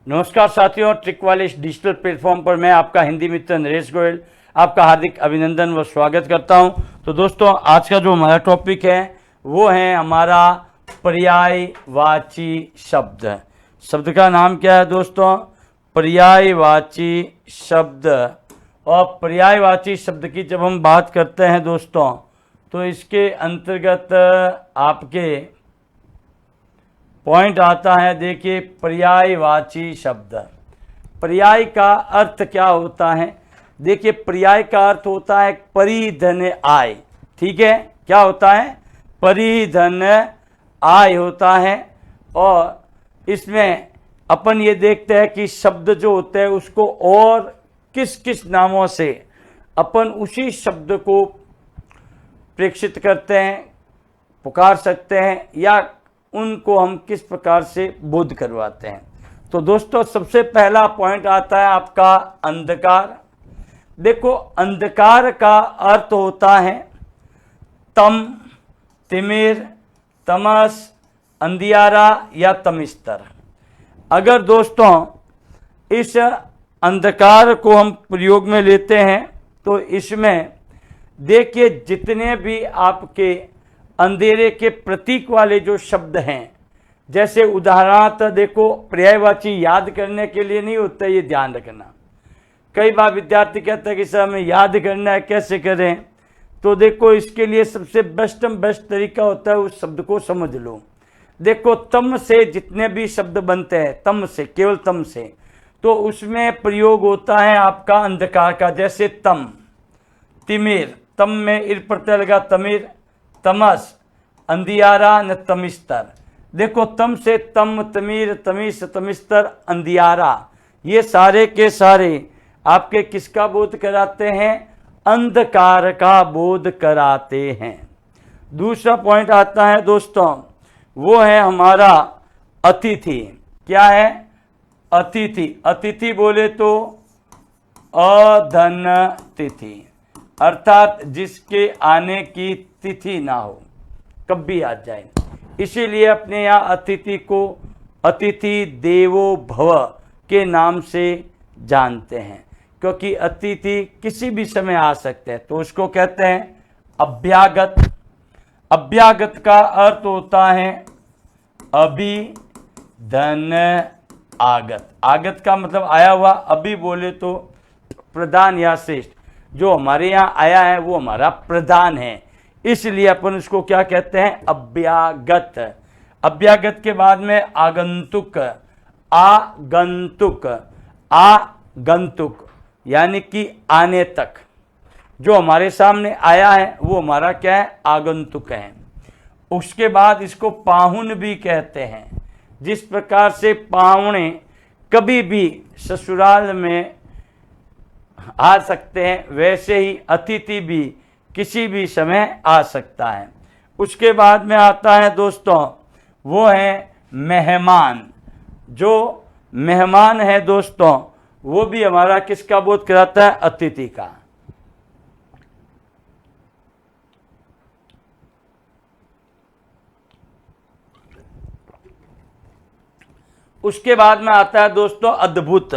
नमस्कार साथियों, ट्रिक वाले इस डिजिटल प्लेटफॉर्म पर मैं आपका हिंदी मित्र नरेश गोयल आपका हार्दिक अभिनंदन व स्वागत करता हूं। तो दोस्तों, आज का जो हमारा टॉपिक है वो है हमारा पर्यायवाची शब्द। शब्द का नाम क्या है दोस्तों? पर्यायवाची शब्द। और पर्यायवाची शब्द की जब हम बात करते हैं दोस्तों, तो इसके अंतर्गत आपके पॉइंट आता है। देखिए, पर्यायवाची शब्द, पर्याय का अर्थ क्या होता है? देखिए, पर्याय का अर्थ होता है परिधन आय। ठीक है, क्या होता है? परिधन आय होता है। और इसमें अपन ये देखते हैं कि शब्द जो होते हैं उसको और किस किस नामों से अपन उसी शब्द को प्रेक्षित करते हैं, पुकार सकते हैं, या उनको हम किस प्रकार से बोध करवाते हैं। तो दोस्तों, सबसे पहला पॉइंट आता है आपका अंधकार। देखो, अंधकार का अर्थ होता है तम, तिमिर, तमस, अंधियारा या तमिस्तर। अगर दोस्तों इस अंधकार को हम प्रयोग में लेते हैं तो इसमें देखिए जितने भी आपके अंधेरे के प्रतीक वाले जो शब्द हैं, जैसे उदाहरणार्थ देखो, पर्यायवाची याद करने के लिए नहीं होता, ये ध्यान रखना। कई बार विद्यार्थी कहते हैं कि सर हमें याद करना है, कैसे करें? तो देखो, इसके लिए सबसे बेस्ट तरीका होता है उस शब्द को समझ लो। देखो, तम से जितने भी शब्द बनते हैं, तम से, केवल तम से, तो उसमें प्रयोग होता है आपका अंधकार का। जैसे तम, तिमिर, तम में इर प्रत्यय लगा, तमिर, तमस, अंधियारा न तमिस्तर। देखो, तम से तम, तमीर, तमिस, तमिस्तर, अंधियारा, ये सारे के सारे आपके किसका बोध कराते हैं? अंधकार का बोध कराते हैं। दूसरा पॉइंट आता है दोस्तों, वो है हमारा अतिथि। क्या है? अतिथि। अतिथि बोले तो अधन तिथि, अर्थात जिसके आने की तिथि ना हो, कभी आ जाए। इसीलिए अपने यहाँ अतिथि को अतिथि देवो भव के नाम से जानते हैं, क्योंकि अतिथि किसी भी समय आ सकते हैं। तो उसको कहते हैं अभ्यागत। अभ्यागत का अर्थ होता है अभी धन आगत। आगत का मतलब आया हुआ, अभी बोले तो प्रधान या श्रेष्ठ। जो हमारे यहाँ आया है वो हमारा प्रधान है, इसलिए अपन उसको क्या कहते हैं? अभ्यागत। अभ्यागत के बाद में आगंतुक। आगंतुक, आगंतुक यानी कि आने तक, जो हमारे सामने आया है वो हमारा क्या है? आगंतुक है। उसके बाद इसको पाहुन भी कहते हैं। जिस प्रकार से पाहुणे कभी भी ससुराल में आ सकते हैं, वैसे ही अतिथि भी किसी भी समय आ सकता है। उसके बाद में आता है दोस्तों, वो है मेहमान। जो मेहमान है दोस्तों, वो भी हमारा किसका बोध कराता है? अतिथि का। उसके बाद में आता है दोस्तों अद्भुत।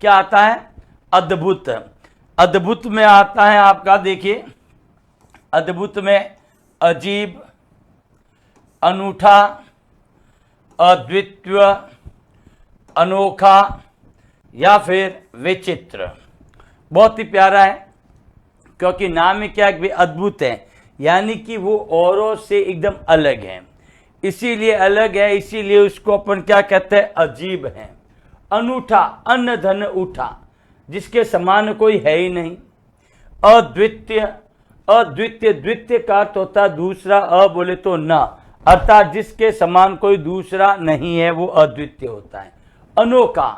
क्या आता है? अद्भुत। अद्भुत में आता है आपका, देखिए, अद्भुत में अजीब, अनूठा, अद्वितीय, अनोखा या फिर विचित्र। बहुत ही प्यारा है, क्योंकि नाम ही क्या है? अद्भुत है, यानी कि वो औरों से एकदम अलग है। इसीलिए अलग है, इसीलिए उसको अपन क्या कहते हैं? अजीब है। अनूठा, अन्न धन उठा, जिसके समान कोई है ही नहीं। अद्वितीय, अद्वितीय, द्वितीय का अर्थ होता है दूसरा, अ बोले तो न, अर्थात जिसके समान कोई दूसरा नहीं है, वो अद्वितीय होता है। अनोखा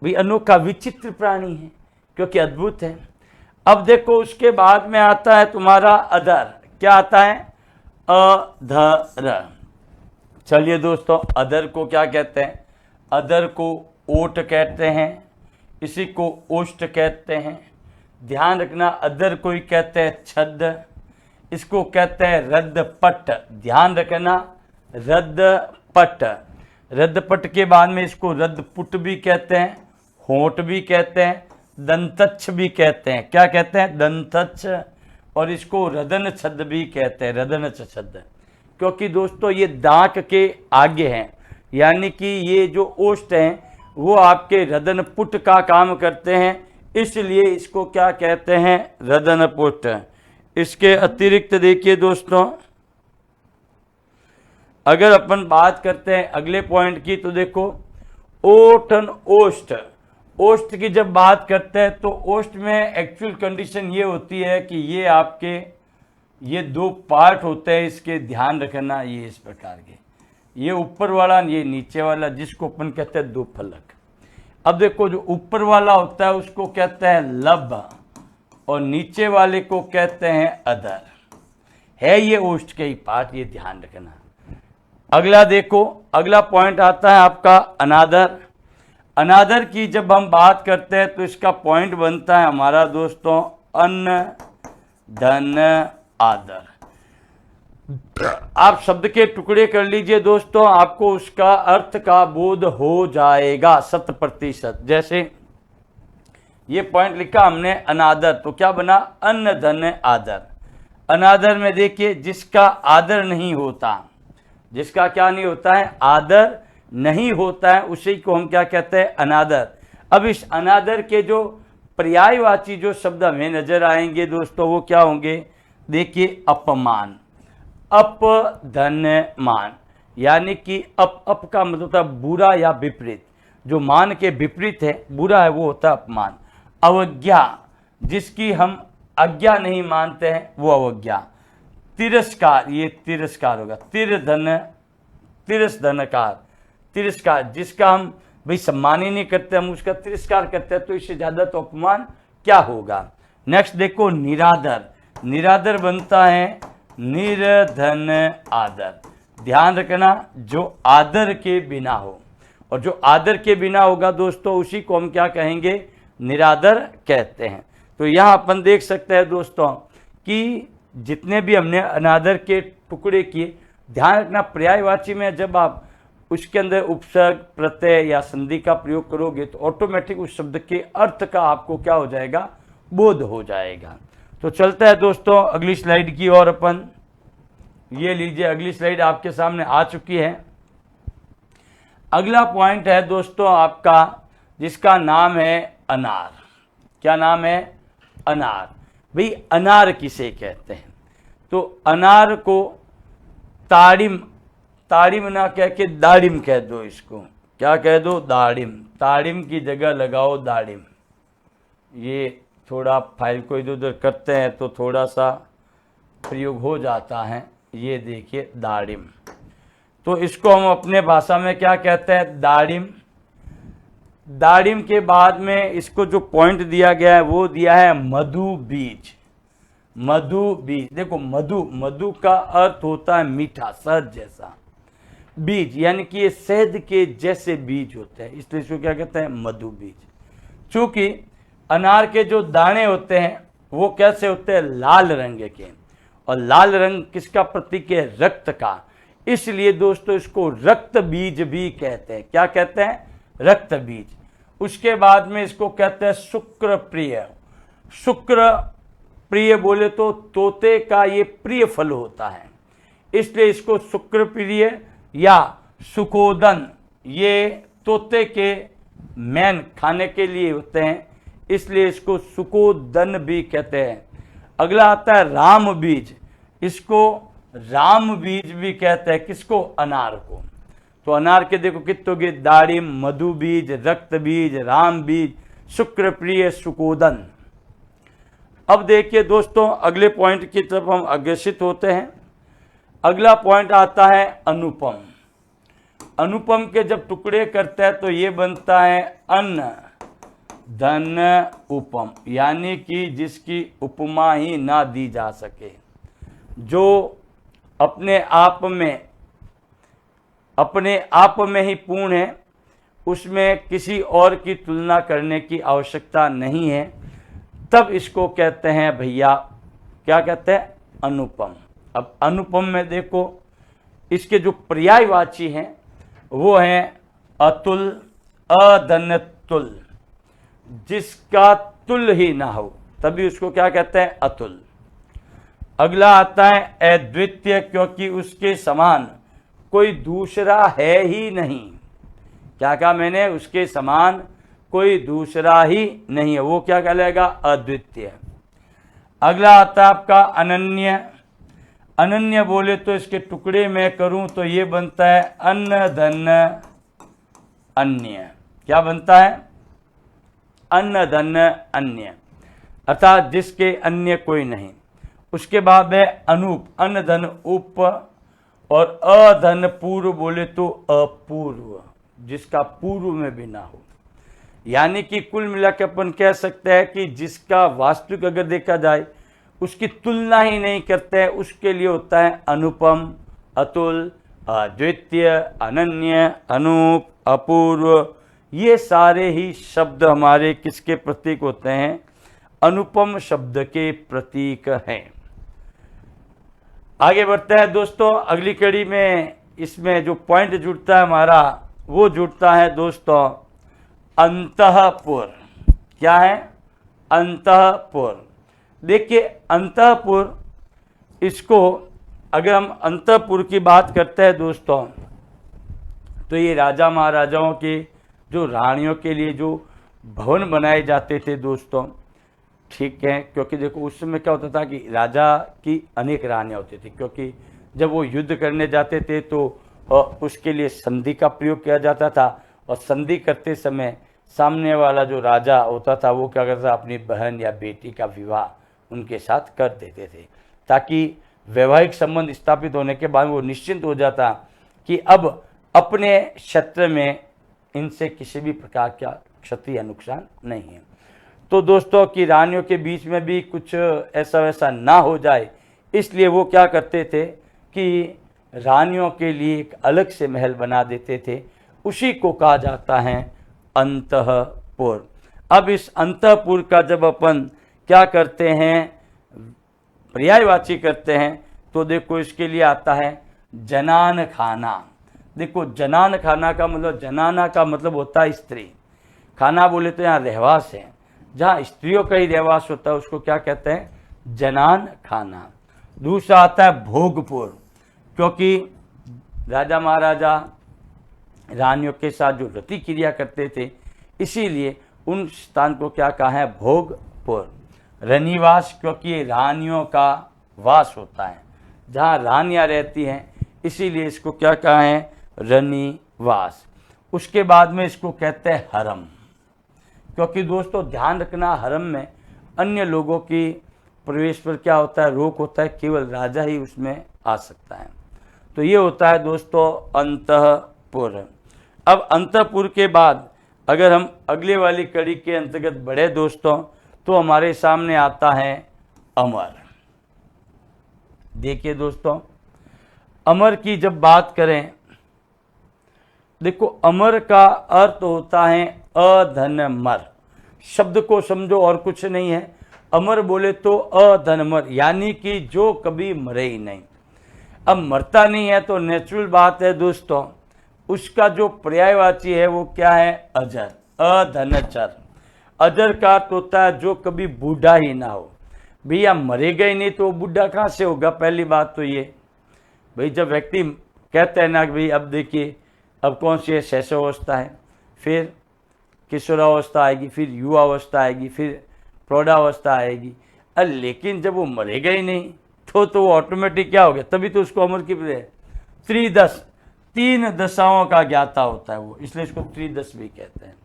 भी, अनोखा विचित्र प्राणी है क्योंकि अद्भुत है। अब देखो, उसके बाद में आता है तुम्हारा अधर। क्या आता है? अधर। चलिए दोस्तों, अधर को क्या कहते हैं? अधर को ओट कहते हैं, इसी को ओष्ठ कहते हैं। ध्यान रखना, अधर को ही कहते हैं छद, इसको कहते हैं रद्द पट। ध्यान रखना, रद्द पट। रद्दपट के बाद में इसको रद्दपुट भी कहते हैं, होंठ भी कहते हैं, दंतच्छ भी कहते हैं। क्या कहते हैं? दंतच्छ। और इसको रदन छद्द भी कहते हैं, रदन छद्द, क्योंकि दोस्तों ये दांत के आगे हैं, यानी कि ये जो ओष्ठ हैं वो आपके रदन पुट का काम करते हैं, इसलिए इसको क्या कहते हैं? रदन पुट। इसके अतिरिक्त देखिए दोस्तों, अगर अपन बात करते हैं अगले पॉइंट की, तो देखो ओठन ओष्ठ। ओष्ठ की जब बात करते हैं तो ओष्ठ में एक्चुअल कंडीशन ये होती है कि ये आपके ये दो पार्ट होते हैं, इसके ध्यान रखना, ये इस प्रकार के, ये ऊपर वाला, ये नीचे वाला, जिसको अपन कहते हैं दो फलक। अब देखो जो ऊपर वाला होता है उसको कहते हैं लब और नीचे वाले को कहते हैं अधर। है ये ओष्ठ के ही पार्ट, ये ध्यान रखना। अगला देखो, अगला पॉइंट आता है आपका अनादर। अनादर की जब हम बात करते हैं तो इसका पॉइंट बनता है हमारा दोस्तों अन्न धन आदर। आप शब्द के टुकड़े कर लीजिए दोस्तों, आपको उसका अर्थ का बोध हो जाएगा 100%। जैसे ये पॉइंट लिखा हमने अनादर, तो क्या बना? अन्न धन आदर। अनादर में देखिए जिसका आदर नहीं होता, जिसका क्या नहीं होता है? आदर नहीं होता है, उसी को हम क्या कहते हैं? अनादर। अब इस अनादर के जो पर्यायवाची जो शब्द हमें नजर आएंगे दोस्तों वो क्या होंगे? देखिए अपमान, अप धन मान, यानी कि अप का मतलब होता है बुरा या विपरीत, जो मान के विपरीत है, बुरा है, वो होता है अपमान। अवज्ञा, जिसकी हम आज्ञा नहीं मानते हैं वो अवज्ञा। तिरस्कार, ये तिरस्कार होगा। तिरस्धनकार, तिरस्कार, जिसका हम भाई सम्मान ही नहीं करते, हम उसका तिरस्कार करते हैं, तो इससे ज्यादा तो अपमान क्या होगा। नेक्स्ट देखो निरादर। निरादर बनता है निर्धन आदर। ध्यान रखना, जो आदर के बिना हो, और जो आदर के बिना होगा दोस्तों उसी को हम क्या कहेंगे? निरादर कहते हैं। तो यहाँ अपन देख सकते हैं दोस्तों कि जितने भी हमने अनादर के टुकड़े किए, ध्यान रखना पर्यायवाची में जब आप उसके अंदर उपसर्ग प्रत्यय या संधि का प्रयोग करोगे तो ऑटोमेटिक उस शब्द के अर्थ का आपको क्या हो जाएगा? बोध हो जाएगा। तो चलता है दोस्तों अगली स्लाइड की ओर। अपन ये लीजिए, अगली स्लाइड आपके सामने आ चुकी है। अगला पॉइंट है दोस्तों आपका, जिसका नाम है अनार। क्या नाम है? अनार। भाई अनार किसे कहते हैं? तो अनार को ताड़िम, ताड़िम ना कह के दाड़िम कह दो। इसको क्या कह दो? दाड़िम। ताड़िम की जगह लगाओ दाड़िम। ये थोड़ा फाइल को इधर उधर करते हैं तो थोड़ा सा प्रयोग हो जाता है। ये देखिए दाड़िम, तो इसको हम अपने भाषा में क्या कहते हैं? दाड़िम। दाड़िम के बाद में इसको जो पॉइंट दिया गया है वो दिया है मधु बीज। मधु बीज, देखो मधु, मधु का अर्थ होता है मीठा, शहद जैसा। बीज यानी कि ये शहद के जैसे बीज होते हैं, इसलिए इसको क्या कहते हैं? मधु बीज। चूंकि अनार के जो दाने होते हैं वो कैसे होते हैं? लाल रंग के, और लाल रंग किसका प्रतीक है? रक्त का। इसलिए दोस्तों इसको रक्त बीज भी कहते हैं। क्या कहते हैं? रक्त बीज। उसके बाद में इसको कहते हैं शुक्र प्रिय। शुक्र प्रिय बोले तो तोते का ये प्रिय फल होता है, इसलिए इसको शुक्र प्रिय या सुकोदन, ये तोते के मैन खाने के लिए होते हैं, इसलिए इसको सुकोदन भी कहते हैं। अगला आता है राम बीज। इसको राम बीज भी कहते हैं। किसको? अनार को। तो अनार के देखो कितने गए? दाड़िम, मधु बीज, रक्त बीज, राम बीज, शुक्र प्रिय, सुकोदन। अब देखिए दोस्तों अगले पॉइंट की तरफ हम अग्रसित होते हैं। अगला पॉइंट आता है अनुपम। अनुपम के जब टुकड़े करते हैं तो ये बनता है अन्न धन उपम, यानी कि जिसकी उपमा ही ना दी जा सके, जो अपने आप में ही पूर्ण है, उसमें किसी और की तुलना करने की आवश्यकता नहीं है, तब इसको कहते हैं भैया, क्या कहते हैं? अनुपम। अब अनुपम में देखो इसके जो पर्यायवाची हैं वो है अतुल, अधन तुल, जिसका तुल ही ना हो तभी उसको क्या कहते हैं, अतुल। अगला आता है अद्वितीय, क्योंकि उसके समान कोई दूसरा है ही नहीं। क्या कहा मैंने, उसके समान कोई दूसरा ही नहीं है, वो क्या कहलाएगा, अद्वितीय। अगला आता है आपका अनन्य। अनन्य बोले तो इसके टुकड़े में करूं तो ये बनता है अन्न धन अन्य। क्या बनता है, अन्न धन अन्य, अर्थात जिसके अन्य कोई नहीं। उसके बाद है अनूप, अन्न धन उप, और अधन पूर्व बोले तो अपूर्व, जिसका पूर्व में भी ना हो। यानी कि कुल मिलाकर अपन कह सकते हैं कि जिसका वास्तविक अगर देखा जाए उसकी तुलना ही नहीं करते हैं, उसके लिए होता है अनुपम, अतुल, अद्वितीय, अनन्य, अनूप, अपूर्व। ये सारे ही शब्द हमारे किसके प्रतीक होते हैं, अनुपम शब्द के प्रतीक हैं। आगे बढ़ते हैं दोस्तों, अगली कड़ी में इसमें जो पॉइंट जुड़ता है हमारा, वो जुड़ता है दोस्तों अंतःपुर। क्या है, अंतःपुर। देखिए अंतःपुर, इसको अगर हम अंतःपुर की बात करते हैं दोस्तों, तो ये राजा महाराजाओं के, जो रानियों के लिए जो भवन बनाए जाते थे दोस्तों, ठीक है। क्योंकि देखो उस समय क्या होता था कि राजा की अनेक रानियाँ होती थी, क्योंकि जब वो युद्ध करने जाते थे तो उसके लिए संधि का प्रयोग किया जाता था, और संधि करते समय सामने वाला जो राजा होता था वो क्या करता था, अपनी बहन या बेटी का विवाह उनके साथ कर देते थे, ताकि वैवाहिक संबंध स्थापित होने के बाद वो निश्चिंत हो जाता कि अब अपने क्षेत्र में इनसे किसी भी प्रकार का क्षति या नुकसान नहीं है। तो दोस्तों की रानियों के बीच में भी कुछ ऐसा वैसा ना हो जाए, इसलिए वो क्या करते थे कि रानियों के लिए एक अलग से महल बना देते थे, उसी को कहा जाता है अंतःपुर। अब इस अंतःपुर का जब अपन क्या करते हैं, पर्यायवाची करते हैं, तो देखो इसके लिए आता है जनान खाना। देखो जनान खाना का मतलब, जनाना का मतलब होता है स्त्री, खाना बोले तो यहाँ रहवास है, जहाँ स्त्रियों का ही रहवास होता है उसको क्या कहते हैं, जनान खाना। दूसरा आता है भोगपुर, क्योंकि राजा महाराजा रानियों के साथ जो रति क्रिया करते थे, इसीलिए उन स्थान को क्या कहा है, भोगपुर। रनिवास, क्योंकि रानियों का वास होता है, जहाँ रानियाँ रहती हैं, इसीलिए इसको क्या कहा है, रनिवास। उसके बाद में इसको कहते हैं हरम, क्योंकि दोस्तों ध्यान रखना, हरम में अन्य लोगों की प्रवेश पर क्या होता है, रोक होता है, केवल राजा ही उसमें आ सकता है। तो ये होता है दोस्तों अंतःपुर। अब अंतःपुर के बाद अगर हम अगले वाली कड़ी के अंतर्गत बढ़े दोस्तों, तो हमारे सामने आता है अमर। देखिए दोस्तों, अमर की जब बात करें, देखो अमर का अर्थ होता है अधनमर। शब्द को समझो और कुछ नहीं है, अमर बोले तो अधनमर, यानी कि जो कभी मरे ही नहीं। अब मरता नहीं है तो नेचुरल बात है दोस्तों, उसका जो पर्यायवाची है वो क्या है, अजर, अधनचर। अजर का अर्थ होता है जो कभी बूढ़ा ही ना हो। भैया मरेगा ही नहीं तो बूढ़ा कहाँ से होगा, पहली बात तो ये। भाई जब व्यक्ति कहते हैं ना कि भाई अब देखिए अब कौन सी है, शैशवावस्था है, फिर किशोरावस्था आएगी, फिर युवावस्था आएगी, फिर प्रौढ़ावस्था आएगी, लेकिन जब वो मरेगा ही नहीं तो वो ऑटोमेटिक क्या हो गया, तभी तो उसको अमर की त्रिदश, 3 दशाओं का ज्ञाता होता है वो, इसलिए इसको त्रिदश भी कहते हैं।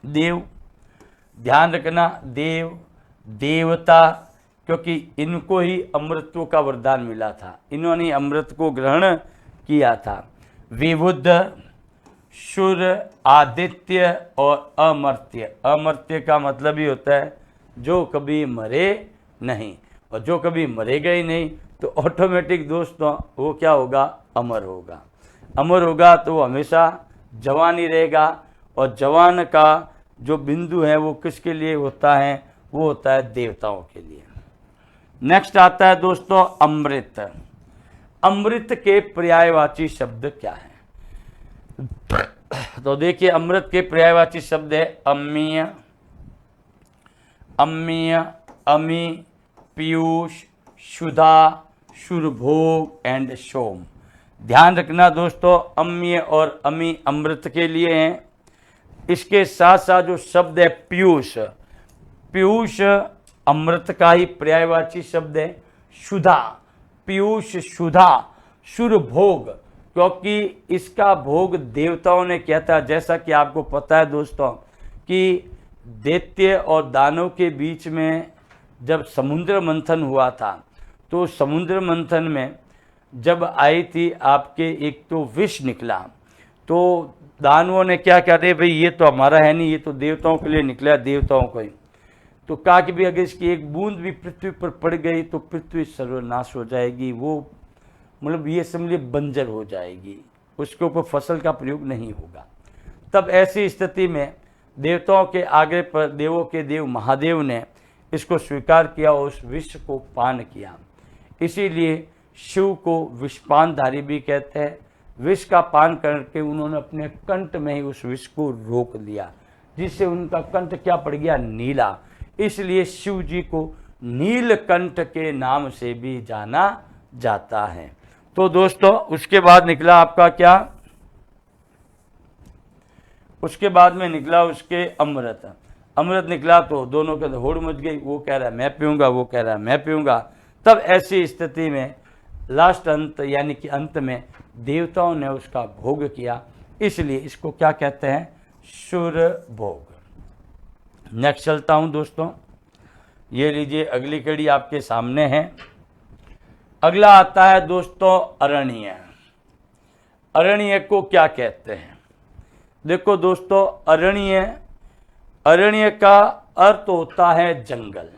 देव, ध्यान रखना, देव, देवता, क्योंकि इनको ही अमृतत्व का वरदान मिला था, इन्होंने अमृत को ग्रहण किया था। विबुद्ध, शुर, आदित्य और अमर्त्य। अमर्त्य का मतलब ही होता है जो कभी मरे नहीं, और जो कभी मरेगा ही नहीं तो ऑटोमेटिक दोस्तों वो क्या होगा, अमर होगा। अमर होगा तो वो हमेशा जवान ही रहेगा, और जवान का जो बिंदु है वो किसके लिए होता है, वो होता है देवताओं के लिए। नेक्स्ट आता है दोस्तों अमृत। अमृत के पर्यायवाची शब्द क्या है? तो देखिए अमृत के पर्यायवाची शब्द है अम्मीय, अम्मीय, अमी, पीयूष, शुदा, शुरभोग एंड सोम। ध्यान रखना दोस्तों, अम्मीय और अमी अमृत के लिए हैं। इसके साथ साथ जो शब्द है पीयूष, पीयूष अमृत का ही पर्यायवाची शब्द है। शुदा, पीयूष शुदा, शुरभोग, क्योंकि इसका भोग देवताओं ने किया था। जैसा कि आपको पता है दोस्तों कि दैत्य और दानव के बीच में जब समुद्र मंथन हुआ था, तो समुद्र मंथन में जब आई थी आपके एक तो विष निकला, तो दानवों ने क्या कहा, रे भाई ये तो हमारा है नहीं, ये तो देवताओं के लिए निकला, देवताओं को ही। तो कहा कि भाई अगर इसकी एक बूंद भी पृथ्वी पर पड़ गई तो पृथ्वी सर्वनाश हो जाएगी, वो मतलब ये समझिए बंजर हो जाएगी, उसके ऊपर फसल का प्रयोग नहीं होगा। तब ऐसी स्थिति में देवताओं के आगे पर देवों के देव महादेव ने इसको स्वीकार किया और उस विष को पान किया। इसीलिए शिव को विषपानधारी भी कहते हैं। विष का पान करके उन्होंने अपने कंठ में ही उस विष को रोक दिया, जिससे उनका कंठ क्या पड़ गया, नीला। इसलिए शिव जी को नीलकंठ के नाम से भी जाना जाता है। तो दोस्तों उसके बाद निकला आपका क्या, उसके बाद में निकला उसके अमृत। अमृत निकला तो दोनों के होड़ मच गई, वो कह रहा है मैं पीऊंगा, वो कह रहा है मैं पीऊंगा। तब ऐसी स्थिति में लास्ट अंत यानी कि अंत में देवताओं ने उसका भोग किया, इसलिए इसको क्या कहते हैं, शुर भोग। नेक्स्ट चलता हूं दोस्तों, ये लीजिए अगली कड़ी आपके सामने है। अगला आता है दोस्तों अरण्य। अरण्य को क्या कहते हैं, देखो दोस्तों अरण्य का अर्थ होता है जंगल।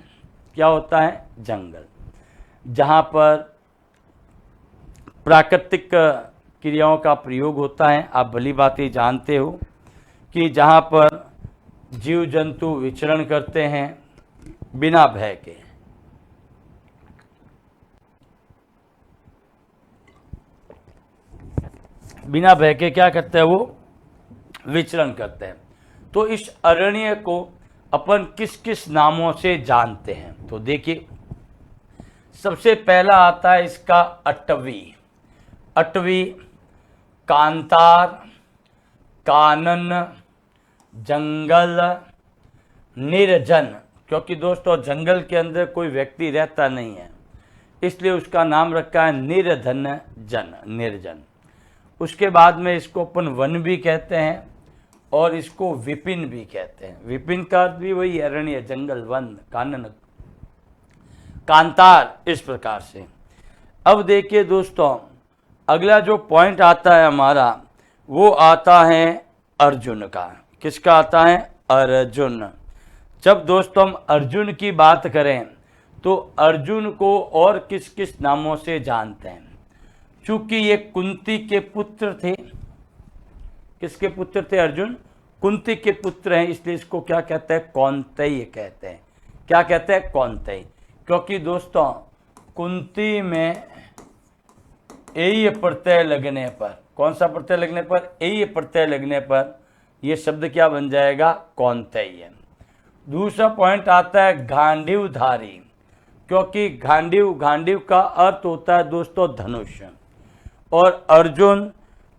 क्या होता है, जंगल, जहां पर प्राकृतिक क्रियाओं का प्रयोग होता है। आप भली बातें जानते हो कि जहां पर जीव जंतु विचरण करते हैं बिना भय के। बिना भय के क्या करते हैं, वो विचरण करते हैं। तो इस अरण्य को अपन किस किस नामों से जानते हैं, तो देखिए सबसे पहला आता है इसका अटवी। अटवी, कांतार, कानन, जंगल, निर्जन, क्योंकि दोस्तों जंगल के अंदर कोई व्यक्ति रहता नहीं है, इसलिए उसका नाम रखा है निर्धन जन, निर्जन। उसके बाद में इसको अपन वन भी कहते हैं और इसको विपिन भी कहते हैं। विपिन का अर्थ भी वही, अरण्य, जंगल, वन, कानन, कांतार, इस प्रकार से। अब देखिए दोस्तों अगला जो पॉइंट आता है हमारा, वो आता है अर्जुन का। किसका आता है, अर्जुन। जब दोस्तों हम अर्जुन की बात करें तो अर्जुन को और किस किस नामों से जानते हैं, चूंकि ये कुंती के पुत्र थे। किसके पुत्र थे, अर्जुन कुंती के पुत्र हैं, इसलिए इसको क्या कहते हैं, कौन्तेय कहते हैं। क्या कहते हैं, कौन्तेय। क्योंकि दोस्तों कुंती में एय प्रत्यय लगने पर, कौन सा प्रत्यय लगने पर, एय प्रत्यय लगने पर यह शब्द क्या बन जाएगा, कौन्तेय। दूसरा पॉइंट आता है गांडीवधारी, क्योंकि गांडीव का अर्थ होता है दोस्तों धनुष, और अर्जुन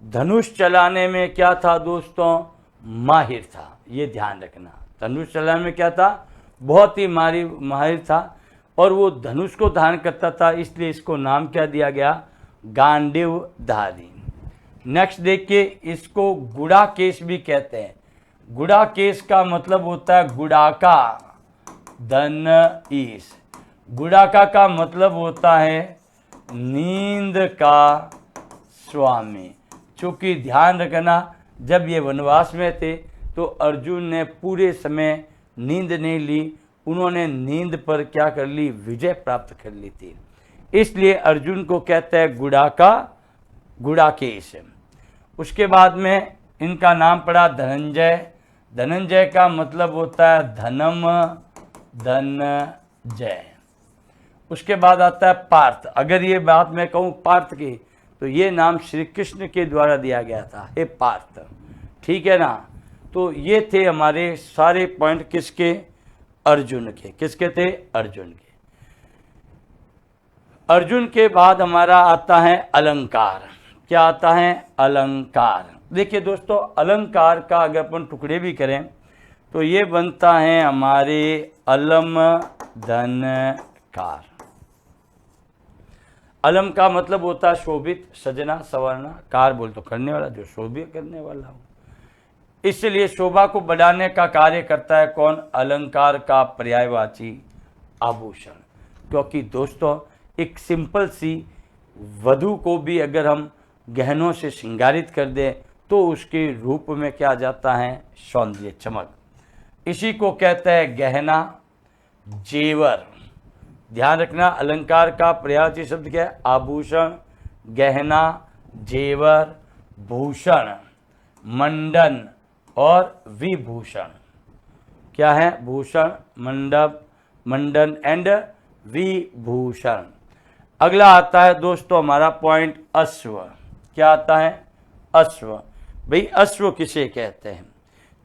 धनुष चलाने में क्या था दोस्तों, माहिर था। ये ध्यान रखना, धनुष चलाने में क्या था, बहुत ही माहिर था, और वो धनुष को धारण करता था, इसलिए इसको नाम क्या दिया गया, गांडीवधारी। नेक्स्ट देखिए, इसको गुड़ाकेश भी कहते हैं। गुड़ाकेश का मतलब होता है गुड़ाका, धन ईश। गुड़ाका का मतलब होता है नींद का स्वामी। चूंकि ध्यान रखना, जब ये वनवास में थे तो अर्जुन ने पूरे समय नींद नहीं ली, उन्होंने नींद पर क्या कर ली, विजय प्राप्त कर ली थी, इसलिए अर्जुन को कहते हैं गुड़ाका, गुड़ाकेश। उसके बाद में इनका नाम पड़ा धनंजय। धनंजय का मतलब होता है धनम, धन जय। उसके बाद आता है पार्थ। अगर ये बात मैं कहूँ पार्थ की, तो ये नाम श्री कृष्ण के द्वारा दिया गया था, हे पार्थ। ठीक है ना। तो ये थे हमारे सारे पॉइंट किसके, अर्जुन के। किसके थे, अर्जुन के। अर्जुन के बाद हमारा आता है अलंकार। क्या आता है, अलंकार। देखिए दोस्तों, अलंकार का अगर अपन टुकड़े भी करें तो ये बनता है हमारे अलम धन कार। अलम का मतलब होता है शोभित, सजना, संवरना। कार बोल तो करने वाला, जो शोभित करने वाला हो। इसलिए शोभा को बढ़ाने का कार्य करता है कौन, अलंकार का पर्यायवाची आभूषण। क्योंकि दोस्तों एक सिंपल सी वधु को भी अगर हम गहनों से श्रृंगारित कर दें तो उसके रूप में क्या आ जाता है, सौंदर्य, चमक। इसी को कहते हैं गहना, जेवर। ध्यान रखना, अलंकार का पर्यायवाची शब्द क्या है, आभूषण, गहना, जेवर, भूषण, मंडन और विभूषण। क्या है, भूषण, मंडप, मंडन एंड विभूषण। अगला आता है दोस्तों हमारा पॉइंट अश्व। क्या आता है, अश्व। भाई अश्व किसे कहते हैं,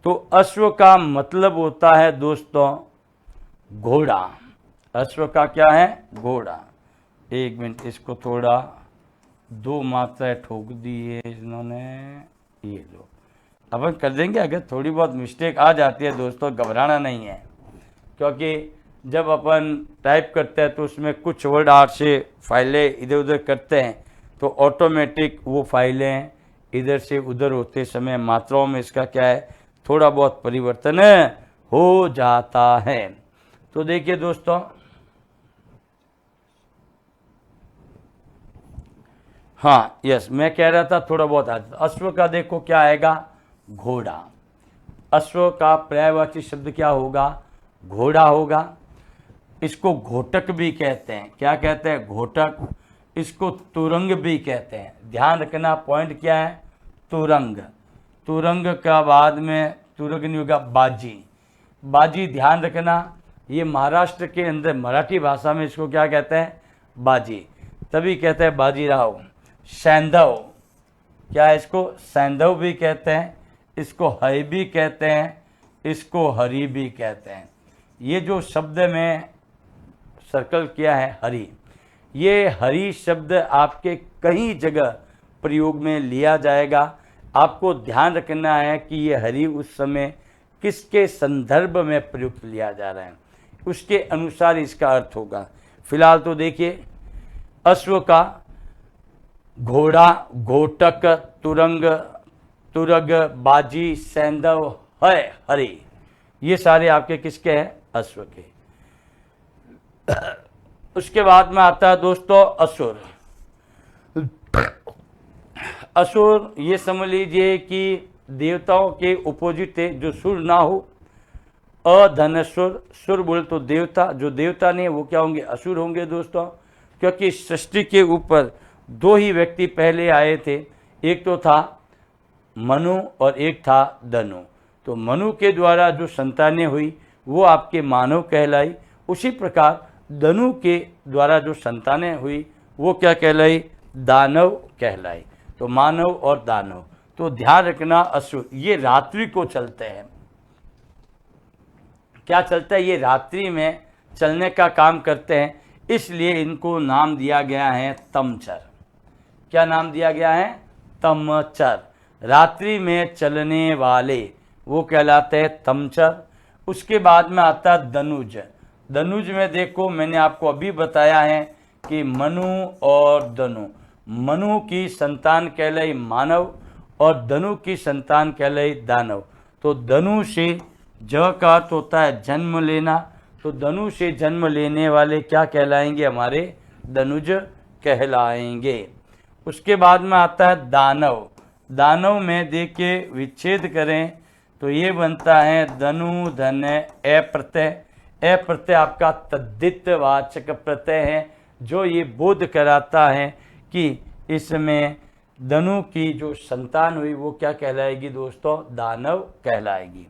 तो अश्व का मतलब होता है दोस्तों घोड़ा। अश्व का क्या है, घोड़ा। एक मिनट, इसको थोड़ा 2 मात्राएं ठोक दी है इन्होंने, ये लो। अपन कर देंगे, अगर थोड़ी बहुत मिस्टेक आ जाती है दोस्तों घबराना नहीं है, क्योंकि जब अपन टाइप करते हैं तो उसमें कुछ वर्ड आर्ट से फाइलें इधर उधर करते हैं तो ऑटोमेटिक वो फाइलें इधर से उधर होते समय मात्राओं में इसका क्या है, थोड़ा बहुत परिवर्तन हो जाता है। तो देखिए दोस्तों, हाँ यस, मैं कह रहा था थोड़ा बहुत आ जाता। अश्व का देखो क्या आएगा, घोड़ा। अश्व का पर्यायवाची शब्द क्या होगा, घोड़ा होगा। इसको घोटक भी कहते हैं। क्या कहते हैं, घोटक। इसको तुरंग भी कहते हैं। ध्यान रखना, पॉइंट क्या है, तुरंग। तुरंग का बाद में तुरंग नहीं होगा, बाजी। बाजी, ध्यान रखना, ये महाराष्ट्र के अंदर मराठी भाषा में इसको क्या कहते हैं, बाजी। तभी कहते हैं बाजीराव। सैंधव, क्या है, इसको सैंधव भी कहते हैं, इसको हय भी कहते हैं, इसको हरि भी कहते हैं। ये जो शब्द में सर्कल किया है हरि, ये हरि शब्द आपके कई जगह प्रयोग में लिया जाएगा। आपको ध्यान रखना है कि ये हरि उस समय किसके संदर्भ में प्रयुक्त लिया जा रहा है, उसके अनुसार इसका अर्थ होगा। फिलहाल तो देखिए, अश्व का, घोड़ा, घोटक, तुरंग, तुरग, बाजी, सैंधव, है, हरि, ये सारे आपके किसके हैं, अश्व के। उसके बाद में आता है दोस्तों असुर। असुर ये समझ लीजिए कि देवताओं के अपोजिट है, जो सुर ना हो। अधनसुर, सुर बोले तो देवता, जो देवता नहीं है वो क्या होंगे, असुर होंगे दोस्तों। क्योंकि सृष्टि के ऊपर 2 ही व्यक्ति पहले आए थे, एक तो था मनु और एक था धनु। तो मनु के द्वारा जो संतानें हुई वो आपके मानव कहलाई। उसी प्रकार धनु के द्वारा जो संतानें हुई वो क्या कहलाई, दानव कहलाई। तो मानव और दानव। तो ध्यान रखना, असुर ये रात्रि को चलते हैं। क्या चलता है, ये रात्रि में चलने का काम करते हैं, इसलिए इनको नाम दिया गया है तमचर। क्या नाम दिया गया है, तमचर। रात्रि में चलने वाले वो कहलाते हैं तमचर। उसके बाद में आता है धनुज। धनुज में देखो, मैंने आपको अभी बताया है कि मनु और धनु, मनु की संतान कहलाई मानव और धनु की संतान कहलाई दानव। तो धनु से ज का अर्थ होता है जन्म लेना, तो धनु से जन्म लेने वाले क्या कहलाएंगे, हमारे धनुज कहलाएंगे। उसके बाद में आता है दानव। दानव में देखिए विच्छेद करें तो ये बनता है धनु धन ए प्रत्यय। ए प्रत्यय आपका तद्धितवाचक प्रत्यय है, जो ये बोध कराता है कि इसमें धनु की जो संतान हुई वो क्या कहलाएगी दोस्तों, दानव कहलाएगी।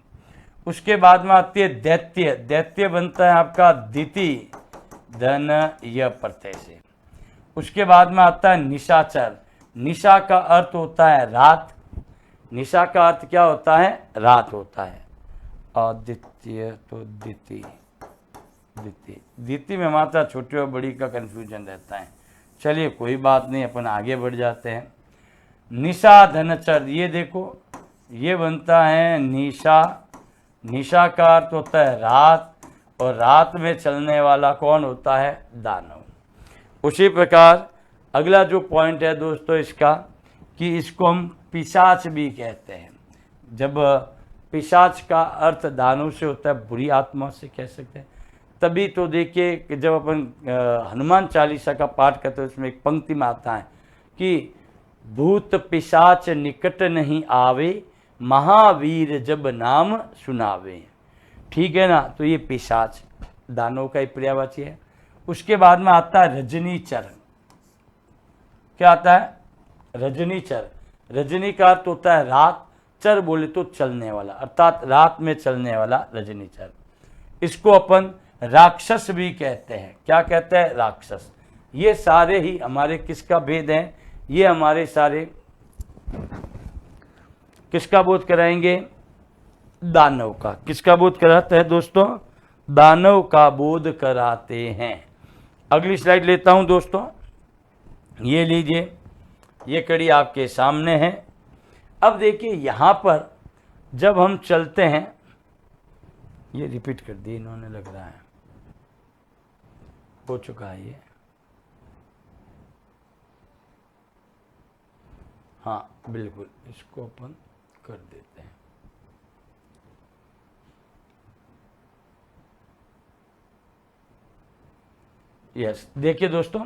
उसके बाद में आती है दैत्य। दैत्य बनता है आपका दिति धन य प्रत्यय से। उसके बाद में आता है निशाचर। निशा का अर्थ होता है रात। निशा का अर्थ क्या होता है? रात होता है। आदित्य तो द्वितीय, द्वितीय में मात्रा छोटी और बड़ी का कंफ्यूजन रहता है। चलिए कोई बात नहीं, अपन आगे बढ़ जाते हैं। निशा धनचर, ये देखो ये बनता है निशा। निशा का अर्थ होता है रात, और रात में चलने वाला कौन होता है? दानव। उसी प्रकार अगला जो पॉइंट है दोस्तों इसका, कि इसको हम पिशाच भी कहते हैं। जब पिशाच का अर्थ दानव से होता है, बुरी आत्मा से कह सकते हैं। तभी तो देखिए कि जब अपन हनुमान चालीसा का पाठ करते हैं, उसमें एक पंक्ति में आता है कि भूत पिशाच निकट नहीं आवे, महावीर जब नाम सुनावे। ठीक है ना? तो ये पिशाच दानव का ही पर्यायवाची है। उसके बाद में आता है रजनीचर। क्या आता है? रजनीचर। रजनी का अर्थ होता है रात, चर बोले तो चलने वाला, अर्थात रात में चलने वाला रजनीचर। इसको अपन राक्षस भी कहते हैं। क्या कहते हैं? राक्षस। ये सारे ही हमारे किसका भेद है? ये हमारे सारे किसका बोध कराएंगे? दानव का। किसका बोध कराते हैं दोस्तों? दानव का बोध कराते हैं। अगली स्लाइड लेता हूं दोस्तों, ये लीजिए, ये कड़ी आपके सामने है। अब देखिए यहां पर जब हम चलते हैं, ये रिपीट कर दी इन्होंने, लग रहा है हो चुका है ये। हाँ बिल्कुल, इसको अपन कर देते हैं। यस, देखिए दोस्तों,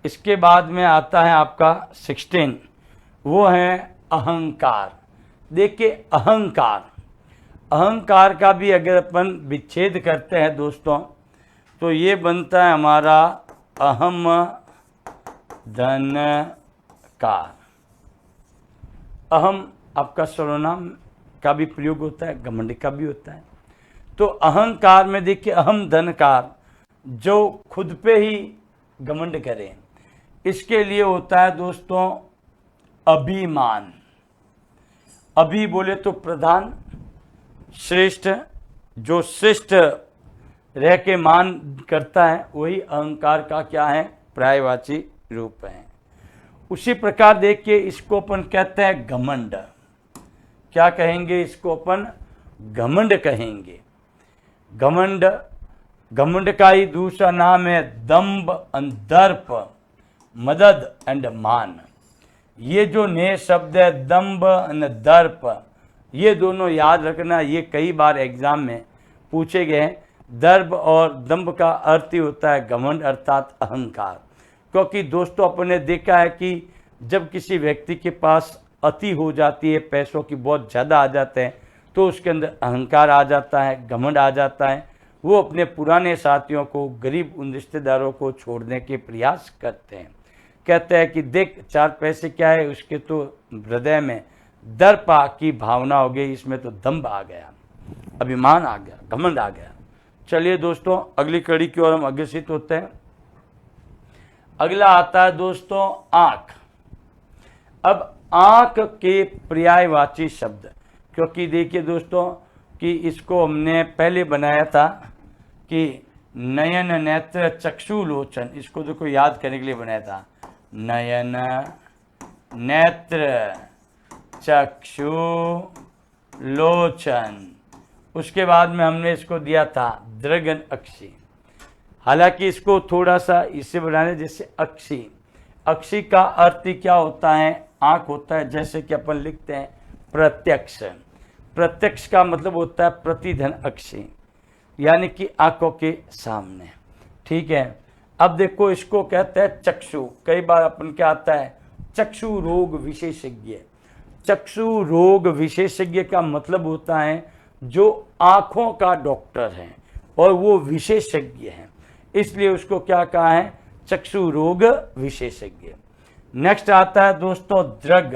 इसके बाद में आता है आपका 16, वो है अहंकार। देखिए अहंकार, अहंकार का भी अगर अपन विच्छेद करते हैं दोस्तों, तो ये बनता है हमारा अहम धनकार। अहम आपका सर्वनाम का भी प्रयोग होता है, घमंड का भी होता है। तो अहंकार में देखिए अहम धनकार, जो खुद पे ही घमंड करे, इसके लिए होता है दोस्तों अभिमान। अभी बोले तो प्रधान, श्रेष्ठ, जो श्रेष्ठ रह के मान करता है, वही अहंकार का क्या है? पर्यायवाची रूप है। उसी प्रकार देखिए इसको अपन कहते हैं घमंड। क्या कहेंगे? इसको अपन घमंड कहेंगे। घमंड, घमंड का ही दूसरा नाम है दंभ, दर्प, मदद एंड मान। ये जो नए शब्द है दंभ और दर्प, ये दोनों याद रखना, ये कई बार एग्जाम में पूछे गए हैं। दर्प और दंभ का अर्थ ही होता है घमंड, अर्थात अहंकार। क्योंकि दोस्तों अपन ने देखा है कि जब किसी व्यक्ति के पास अति हो जाती है, पैसों की बहुत ज़्यादा आ जाते हैं, तो उसके अंदर अहंकार आ जाता है, घमंड आ जाता है। वो अपने पुराने साथियों को, गरीब उन रिश्तेदारों को छोड़ने के प्रयास करते हैं। कहते हैं कि देख 4 पैसे क्या है, उसके तो हृदय में दर्प की भावना हो गई, इसमें तो दंभ आ गया, अभिमान आ गया, घमंड आ गया। चलिए दोस्तों अगली कड़ी की ओर हम अग्रसित होते हैं। अगला आता है दोस्तों आंख। अब आंख के पर्यायवाची शब्द, क्योंकि देखिए दोस्तों कि इसको हमने पहले बनाया था कि नयन, नेत्र, चक्षु, लोचन, इसको देखो याद करने के लिए बनाया था। नयन, नेत्र, चक्षु, लोचन। उसके बाद में हमने इसको दिया था दृगन अक्षी। हालांकि इसको थोड़ा सा इससे बनाने, जैसे अक्षी, अक्षी का अर्थ क्या होता है? आंख होता है। जैसे कि अपन लिखते हैं प्रत्यक्ष, प्रत्यक्ष का मतलब होता है प्रतिधन अक्षी, यानी कि आंखों के सामने। ठीक है। अब देखो इसको कहते हैं चक्षु। कई बार अपन क्या आता है? चक्षु रोग विशेषज्ञ। चक्षु रोग विशेषज्ञ का मतलब होता है जो आंखों का डॉक्टर है और वो विशेषज्ञ है, इसलिए उसको क्या कहा है? चक्षु रोग विशेषज्ञ। नेक्स्ट आता है दोस्तों दृग।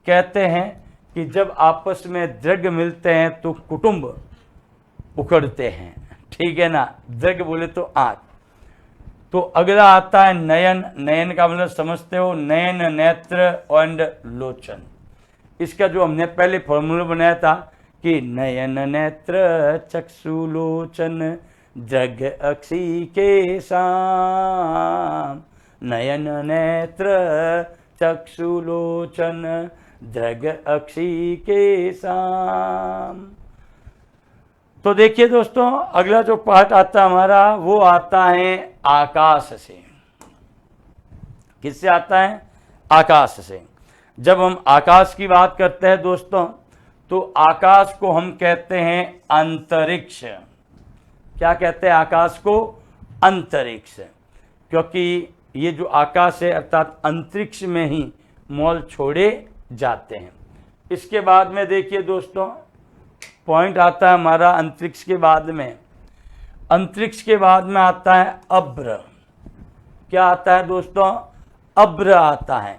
कहते हैं कि जब आपस में दृग मिलते हैं तो कुटुंब उखड़ते हैं। ठीक है ना? दृग बोले तो आंख। तो अगला आता है नयन। नयन का मतलब समझते हो, नयन, नेत्र एंड लोचन। इसका जो हमने पहले फॉर्मूला बनाया था कि नयन नेत्र चक्षु लोचन जग अक्षी के साम, नयन नेत्र चक्षु लोचन जग अक्षी के साम। तो देखिए दोस्तों, अगला जो पाठ आता है हमारा वो आता है आकाश से। किससे आता है? आकाश से। जब हम आकाश की बात करते हैं दोस्तों, तो आकाश को हम कहते हैं अंतरिक्ष। क्या कहते हैं आकाश को? अंतरिक्ष। क्योंकि ये जो आकाश है अर्थात अंतरिक्ष में ही मौल छोड़े जाते हैं। इसके बाद में देखिए दोस्तों, पॉइंट आता है हमारा अंतरिक्ष के बाद में। अंतरिक्ष के बाद में आता है अब्र। क्या आता है दोस्तों? अब्र आता है।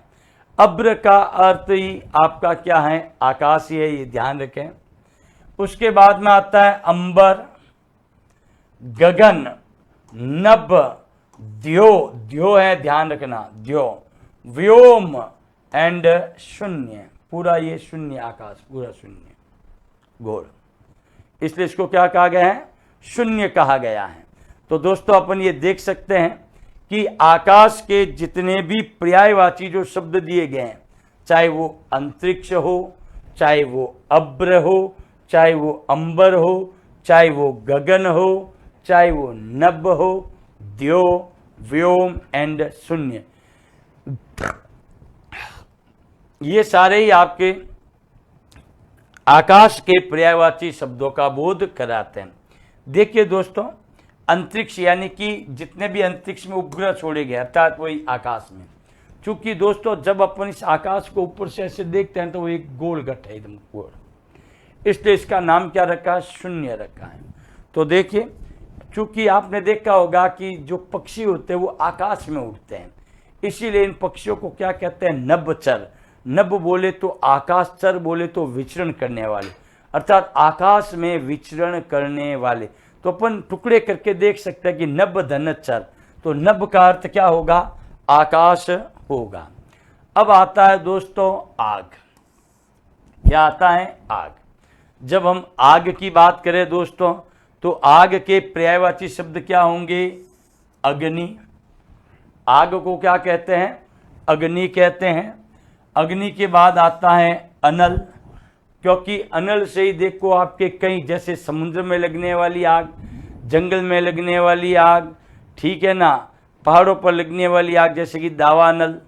अब्र का अर्थ ही आपका क्या है? आकाश ही है, ये ध्यान रखें। उसके बाद में आता है अंबर, गगन, नभ, द्यो, द्यो है ध्यान रखना, द्यो, व्योम एंड शून्य। पूरा ये शून्य, आकाश पूरा शून्य, घोर, इसलिए इसको क्या कहा गया है? शून्य कहा गया है। तो दोस्तों अपन ये देख सकते हैं कि आकाश के जितने भी पर्यायवाची जो शब्द दिए गए हैं, चाहे वो अंतरिक्ष हो, चाहे वो अब्र हो, चाहे वो अंबर हो, चाहे वो गगन हो, चाहे वो नभ हो, द्यो, व्योम एंड शून्य, ये सारे ही आपके आकाश के पर्यायवाची शब्दों का बोध कराते हैं। देखिए दोस्तों, अंतरिक्ष यानी कि जितने भी अंतरिक्ष में उपग्रह छोड़े गए अर्थात वही आकाश में। चूंकि दोस्तों जब अपन इस आकाश को ऊपर से ऐसे देखते हैं तो वो एक गोल गठ है, एकदम गोल, इसलिए इसका नाम क्या रखा? शून्य रखा है। तो देखिए, चूंकि आपने देखा होगा कि जो पक्षी होते हैं वो आकाश में उड़ते हैं, इसीलिए इन पक्षियों को क्या कहते हैं? नभचर। नभ बोले तो आकाश, चर बोले तो विचरण करने वाले, अर्थात आकाश में विचरण करने वाले। तो अपन टुकड़े करके देख सकते हैं कि नभ धन चर, तो नभ का अर्थ क्या होगा? आकाश होगा। अब आता है दोस्तों आग। क्या आता है? आग। जब हम आग की बात करें दोस्तों, तो आग के पर्यायवाची शब्द क्या होंगे? अग्नि। आग को क्या कहते हैं? अग्नि कहते हैं। अग्नि के बाद आता है अनल, क्योंकि अनल से ही देखो आपके कई, जैसे समुद्र में लगने वाली आग, जंगल में लगने वाली आग, ठीक है ना, पहाड़ों पर लगने वाली आग जैसे कि दावानल,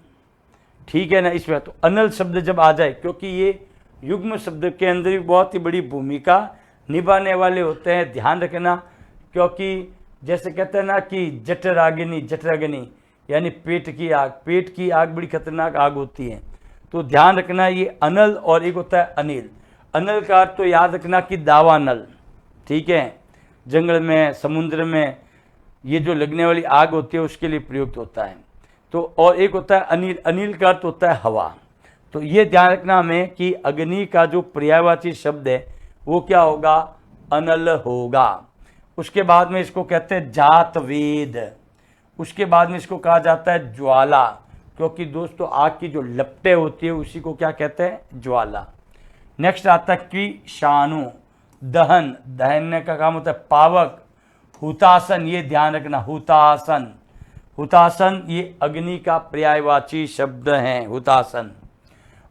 ठीक है ना। इसमें तो अनल शब्द जब आ जाए, क्योंकि ये युग्म शब्द के अंदर भी बहुत ही बड़ी भूमिका निभाने वाले होते हैं, ध्यान रखना। क्योंकि जैसे कहते हैं ना कि जठराग्नि, जठराग्नि यानी पेट की आग, पेट की आग बड़ी खतरनाक आग होती है। तो ध्यान रखना ये अनल और एक होता है अनिल। अनल का अर्थ तो याद रखना कि दावानल, ठीक है, जंगल में, समुद्र में ये जो लगने वाली आग होती है उसके लिए प्रयुक्त होता है। तो और एक होता है अनिल, अनिल का अर्थ होता है हवा। तो ये ध्यान रखना हमें कि अग्नि का जो पर्यायवाची शब्द है वो क्या होगा? अनल होगा। उसके बाद में इसको कहते हैं जात वेद। उसके बाद में इसको कहा जाता है ज्वाला, क्योंकि दोस्तों आग की जो लपटें होती है उसी को क्या कहते हैं? ज्वाला। नेक्स्ट आता है कि शानु, दहन, दहन का काम होता है पावक। हुतासन, ये ध्यान रखना, हुतासन, हुतासन ये अग्नि का पर्यायवाची शब्द है, हुतासन।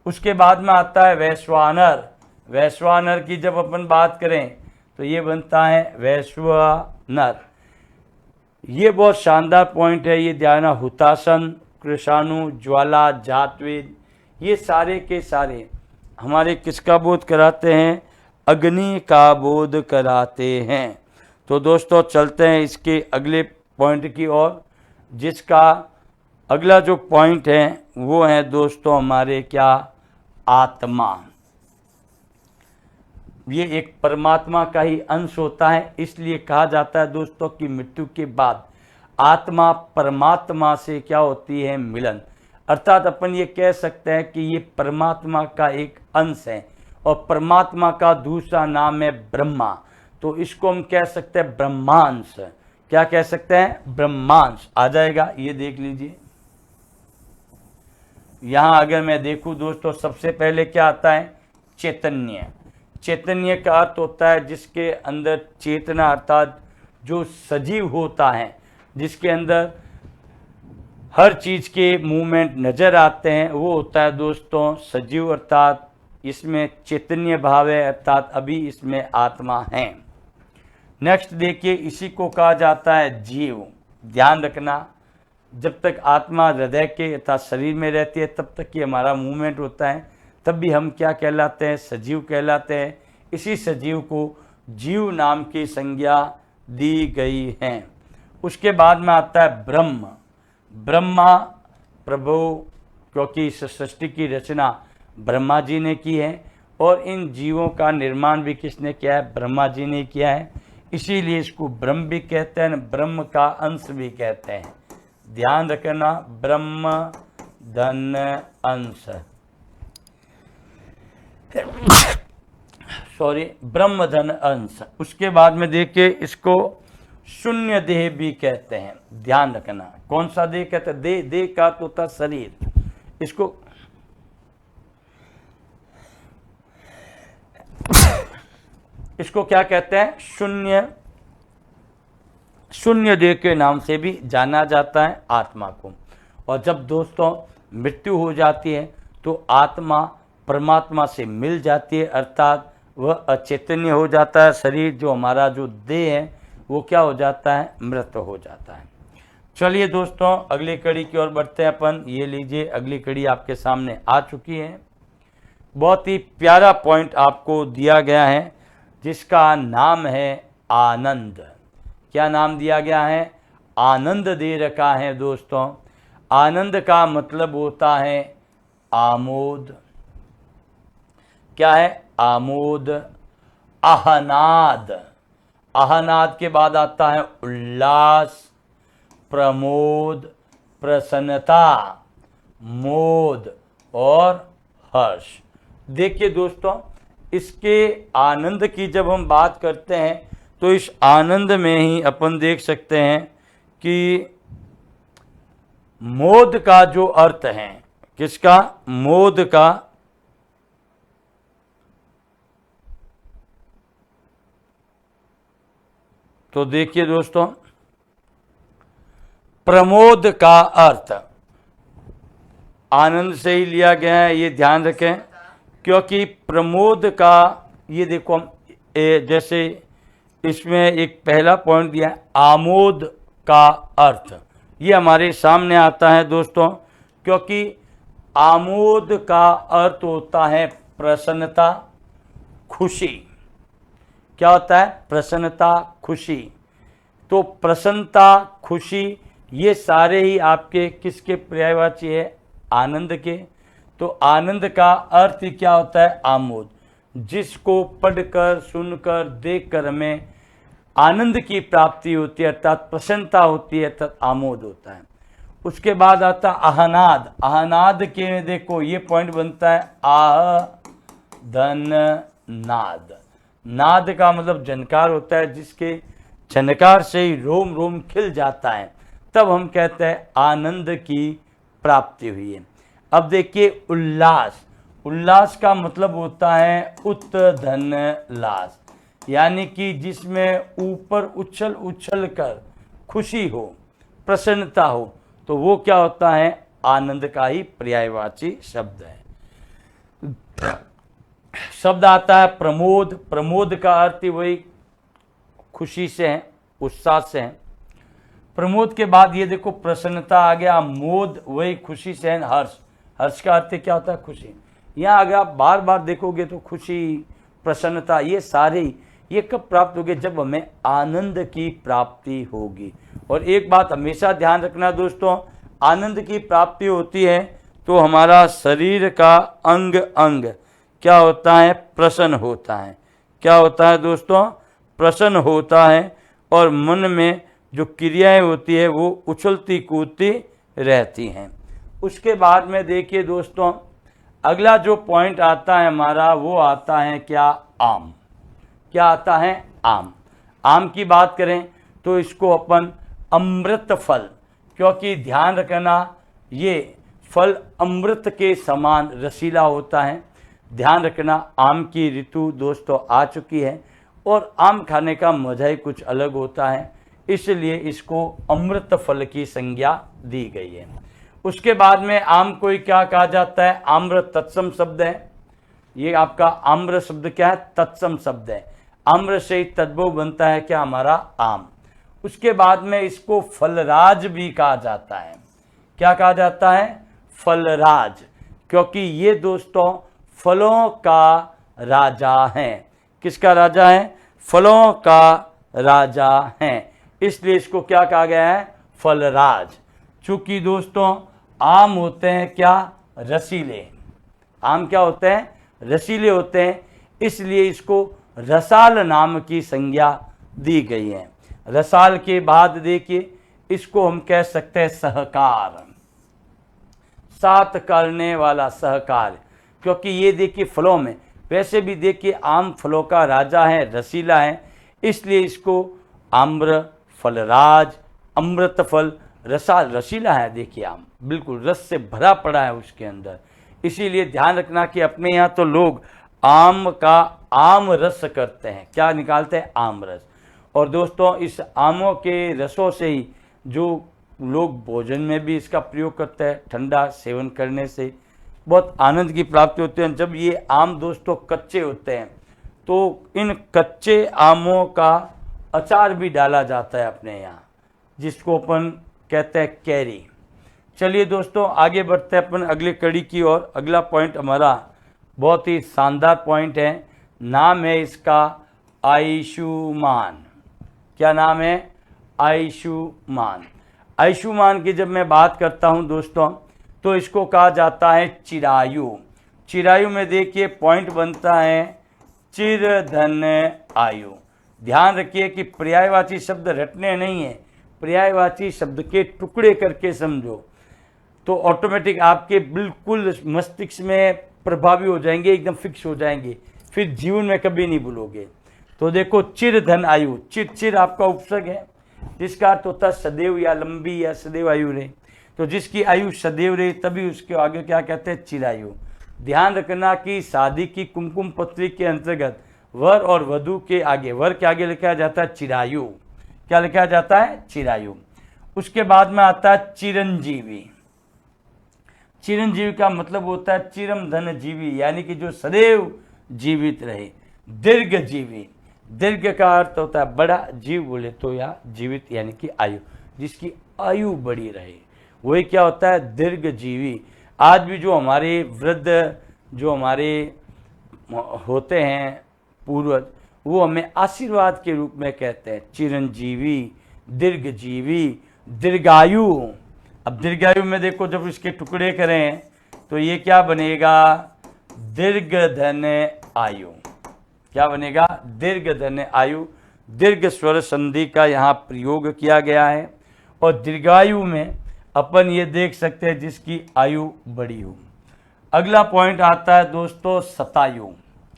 उसके बाद में आता है वैश्वानर। वैश्वानर की जब अपन बात करें तो ये बनता है वैश्वानर। ये बहुत शानदार पॉइंट है, ये ध्यान, हुतासन, कृषाणु, ज्वाला, जातवेद, ये सारे के सारे हमारे किसका बोध कराते हैं? अग्नि का बोध कराते हैं। तो दोस्तों चलते हैं इसके अगले पॉइंट की ओर, जिसका अगला जो पॉइंट है वो है दोस्तों हमारे क्या? आत्मा। ये एक परमात्मा का ही अंश होता है, इसलिए कहा जाता है दोस्तों कि मृत्यु के बाद आत्मा परमात्मा से क्या होती है? मिलन। अर्थात अपन ये कह सकते हैं कि ये परमात्मा का एक अंश है और परमात्मा का दूसरा नाम है ब्रह्मा। तो इसको हम कह सकते हैं ब्रह्मांश। क्या कह सकते हैं, ब्रह्मांश आ जाएगा। ये देख लीजिए, यहां अगर मैं देखूं दोस्तों, सबसे पहले क्या आता है, चैतन्य। चैतन्य का अर्थ होता है जिसके अंदर चेतना, अर्थात जो सजीव होता है, जिसके अंदर हर चीज के मूवमेंट नजर आते हैं, वो होता है दोस्तों सजीव, अर्थात इसमें चैतन्य भाव है, अर्थात अभी इसमें आत्मा है। नेक्स्ट देखिए, इसी को कहा जाता है जीव। ध्यान रखना, जब तक आत्मा हृदय के अर्थात शरीर में रहती है तब तक ही हमारा मूवमेंट होता है, तब भी हम क्या कहलाते हैं, सजीव कहलाते हैं। इसी सजीव को जीव नाम की संज्ञा दी गई है। उसके बाद में आता है ब्रह्म। ब्रह्मा प्रभु, क्योंकि इस सृष्टि की रचना ब्रह्मा जी ने की है और इन जीवों का निर्माण भी किसने किया है, ब्रह्मा जी ने किया है। इसीलिए इसको ब्रह्म भी कहते हैं, ब्रह्म का अंश भी कहते हैं। ध्यान रखना, ब्रह्म धन अंश, सॉरी, ब्रह्म धन अंश। उसके बाद में देखिए, इसको शून्य देह भी कहते हैं। ध्यान रखना, कौन सा देह कहते हैं, देह, देह का तो होता शरीर। इसको क्या कहते हैं, शून्य देह के नाम से भी जाना जाता है आत्मा को। और जब दोस्तों मृत्यु हो जाती है तो आत्मा परमात्मा से मिल जाती है, अर्थात वह अचैतन्य हो जाता है। शरीर जो हमारा जो देह है वो क्या हो जाता है, मृत हो जाता है। चलिए दोस्तों, अगली कड़ी की ओर बढ़ते हैं अपन। ये लीजिए, अगली कड़ी आपके सामने आ चुकी है। बहुत ही प्यारा पॉइंट आपको दिया गया है जिसका नाम है आनंद। क्या नाम दिया गया है, आनंद दे रखा है दोस्तों। आनंद का मतलब होता है आमोद। क्या है, आमोद। आहनाद, आहनाद के बाद आता है उल्लास, प्रमोद, प्रसन्नता, मोद और हर्ष। देखिए दोस्तों, इसके आनंद की जब हम बात करते हैं तो इस आनंद में ही अपन देख सकते हैं कि मोद का जो अर्थ है, किसका, मोद का, तो देखिए दोस्तों, प्रमोद का अर्थ आनंद से ही लिया गया है, ये ध्यान रखें। क्योंकि प्रमोद का, ये देखो हम जैसे इसमें एक पहला पॉइंट दिया है, आमोद का अर्थ, ये हमारे सामने आता है दोस्तों। क्योंकि आमोद का अर्थ होता है प्रसन्नता, खुशी। क्या होता है, प्रसन्नता, खुशी। तो प्रसन्नता, खुशी, ये सारे ही आपके किसके पर्यायवाची है, आनंद के। तो आनंद का अर्थ ही क्या होता है, आमोद। जिसको पढ़कर, सुनकर, देखकर हमें आनंद की प्राप्ति होती है, अर्थात प्रसन्नता होती है, अर्थात आमोद होता है। उसके बाद आता आहनाद। आहनाद के देखो ये पॉइंट बनता है आह धन नाद। नाद का मतलब झनकार होता है, जिसके झनकार से ही रोम रोम खिल जाता है, तब हम कहते हैं आनंद की प्राप्ति हुई है। अब देखिए उल्लास। उल्लास का मतलब होता है उत धन लास, यानी कि जिसमें ऊपर उछल उछल कर खुशी हो, प्रसन्नता हो, तो वो क्या होता है, आनंद का ही पर्यायवाची शब्द है। शब्द आता है प्रमोद। प्रमोद का अर्थ ही वही खुशी से है, उत्साह से है। प्रमोद के बाद ये देखो प्रसन्नता आ गया, मोद वही खुशी से है, हर्ष। हर्ष का अर्थ क्या होता है, खुशी। यहाँ अगर आप बार बार देखोगे तो खुशी, प्रसन्नता, ये सारे ये कब प्राप्त होगी, जब हमें आनंद की प्राप्ति होगी। और एक बात हमेशा ध्यान रखना दोस्तों, आनंद की प्राप्ति होती है तो हमारा शरीर का अंग अंग क्या होता है, प्रसन्न होता है। क्या होता है दोस्तों, प्रसन्न होता है। और मन में जो क्रियाएं होती है वो उछलती कूदती रहती हैं। उसके बाद में देखिए दोस्तों, अगला जो पॉइंट आता है हमारा, वो आता है क्या, आम। क्या आता है, आम। आम की बात करें तो इसको अपन अमृत फल, क्योंकि ध्यान रखना ये फल अमृत के समान रसीला होता है। ध्यान रखना आम की ऋतु दोस्तों आ चुकी है और आम खाने का मजा ही कुछ अलग होता है, इसलिए इसको अमृत फल की संज्ञा दी गई है। उसके बाद में आम को ही क्या कहा जाता है? आम्र तत्सम शब्द है। ये आपका आम्र शब्द क्या है? तत्सम शब्द है। आम्र से ही तद्भव बनता है क्या? हमारा आम। उसके बाद में इसको फलराज भी कहा जाता है। क्या कहा जाता है? फलराज, क्योंकि ये दोस्तों फलों का राजा है। किसका राजा है? फलों का राजा है, इसलिए इसको क्या कहा गया है? फलराज। चूंकि दोस्तों आम होते हैं क्या? रसीले। आम क्या होते हैं? रसीले होते हैं, इसलिए इसको रसाल नाम की संज्ञा दी गई है। रसाल के बाद देखिए इसको हम कह सकते हैं सहकार, साथ करने वाला सहकार, क्योंकि ये देखिए फलों में, वैसे भी देखिए आम फलों का राजा है, रसीला है, इसलिए इसको आम्र, फलराज, अमृत फल, रसाल, रसीला है। देखिए आम बिल्कुल रस से भरा पड़ा है उसके अंदर, इसीलिए ध्यान रखना कि अपने यहाँ तो लोग आम का आम रस करते हैं। क्या निकालते हैं? आम रस। और दोस्तों इस आमों के रसों से ही जो लोग भोजन में भी इसका प्रयोग करते हैं, ठंडा सेवन करने से बहुत आनंद की प्राप्ति होती है। जब ये आम दोस्तों कच्चे होते हैं तो इन कच्चे आमों का अचार भी डाला जाता है अपने यहाँ, जिसको अपन कहते हैं कैरी। चलिए दोस्तों आगे बढ़ते हैं अपन अगले कड़ी की ओर। अगला पॉइंट हमारा बहुत ही शानदार पॉइंट है, नाम है इसका आयुष्मान। क्या नाम है? आयुष्मान। आयुष्मान की जब मैं बात करता हूं दोस्तों तो इसको कहा जाता है चिरायु। चिरायु में देखिए पॉइंट बनता है चिर धन आयु। ध्यान रखिए कि पर्यायवाची शब्द रटने नहीं है, पर्यायवाची शब्द के टुकड़े करके समझो तो ऑटोमेटिक आपके बिल्कुल मस्तिष्क में प्रभावी हो जाएंगे, एकदम फिक्स हो जाएंगे, फिर जीवन में कभी नहीं भूलोगे। तो देखो चिर धन आयु, चिर चिर आपका उपसर्ग है जिसका अर्थ होता है सदैव या लंबी या सदैव आयु रहे। तो जिसकी आयु सदैव रहे तभी उसके आगे क्या कहते हैं? चिरायु। ध्यान रखना कि शादी की कुमकुम पत्री के अंतर्गत वर और वधु के आगे, वर के आगे लिखा जाता है चिरायु। क्या लिखा जाता है? चिरायु। उसके बाद में आता है चिरंजीवी। चिरंजीवी का मतलब होता है चिरम धन जीवी, यानी कि जो सदैव जीवित रहे। दीर्घ जीवी, दीर्घ का अर्थ होता है बड़ा, जीव बोले तो या जीवित यानी कि आयु, जिसकी आयु बड़ी रहे, वही क्या होता है? दीर्घ जीवी। आज भी जो हमारे वृद्ध जो हमारे होते हैं पूर्वज, वो हमें आशीर्वाद के रूप में कहते हैं चिरंजीवी, दीर्घ जीवी, दीर्घायु। अब दीर्घायु में देखो जब इसके टुकड़े करें तो ये क्या बनेगा? दीर्घ धन आयु। क्या बनेगा? दीर्घ धन आयु। दीर्घ स्वर संधि का यहाँ प्रयोग किया गया है। और दीर्घायु में अपन ये देख सकते हैं जिसकी आयु बड़ी हो। अगला पॉइंट आता है दोस्तों शतायु।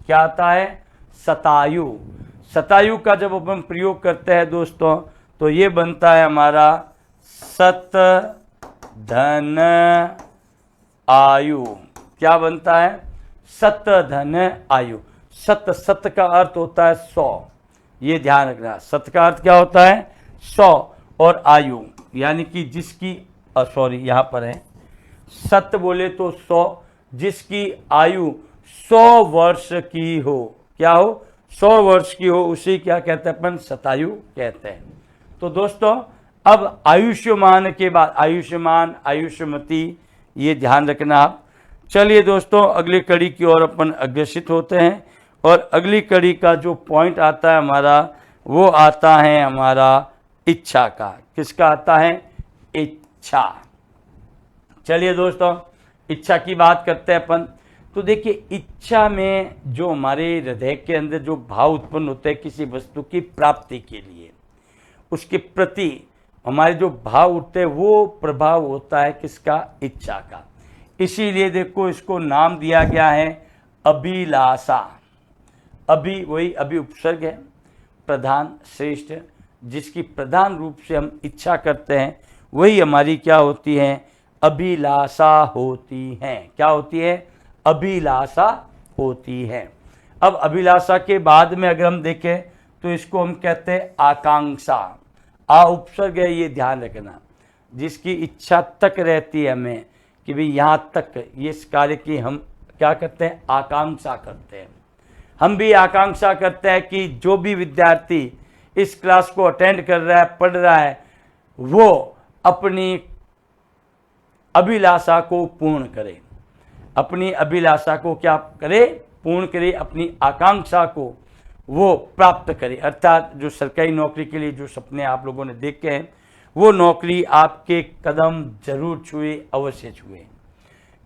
क्या आता है? शतायु। शतायु का जब अपन प्रयोग करते हैं दोस्तों तो ये बनता है हमारा सत धन आयु। क्या बनता है? सत धन आयु। सत, सत का अर्थ होता है 100, ये ध्यान रखना। सत का अर्थ क्या होता है? 100, और आयु यानी कि जिसकी सॉरी यहाँ पर है सत बोले तो 100, जिसकी आयु 100 वर्ष की हो। क्या हो? 100 वर्ष की हो, उसी क्या कहते हैं अपन? शतायु कहते हैं। तो दोस्तों अब आयुष्मान के बाद आयुष्मान, आयुष्मती, ये ध्यान रखना आप। चलिए दोस्तों अगली कड़ी की ओर अपन अग्रसित होते हैं और अगली कड़ी का जो पॉइंट आता है हमारा वो आता है हमारा इच्छा का। किसका आता है? इच्छा। चलिए दोस्तों इच्छा की बात करते हैं अपन। तो देखिए इच्छा में जो हमारे हृदय के अंदर जो भाव उत्पन्न होते हैं किसी वस्तु की प्राप्ति के लिए, उसके प्रति हमारे जो भाव उठते हैं वो प्रभाव होता है किसका? इच्छा का। इसीलिए देखो इसको नाम दिया गया है अभिलाषा। अभी वही अभी उपसर्ग है, प्रधान, श्रेष्ठ, जिसकी प्रधान रूप से हम इच्छा करते हैं, वही हमारी क्या होती है, अभिलाषा होती है। क्या होती है, अभिलाषा होती है। अब अभिलाषा के बाद में अगर हम देखें तो इसको हम कहते हैं आकांक्षा। आ उपसर्ग है, ये ध्यान रखना, जिसकी इच्छा तक रहती है हमें कि भाई यहाँ तक ये इस कार्य की हम क्या करते हैं, आकांक्षा करते हैं। हम भी आकांक्षा करते हैं कि जो भी विद्यार्थी इस क्लास को अटेंड कर रहा है, पढ़ रहा है, वो अपनी अभिलाषा को पूर्ण करे, अपनी अभिलाषा को क्या करे, पूर्ण करे, अपनी आकांक्षा को वो प्राप्त करे। अर्थात जो सरकारी नौकरी के लिए जो सपने आप लोगों ने देखे हैं, वो नौकरी आपके कदम जरूर छुए, अवश्य छुए।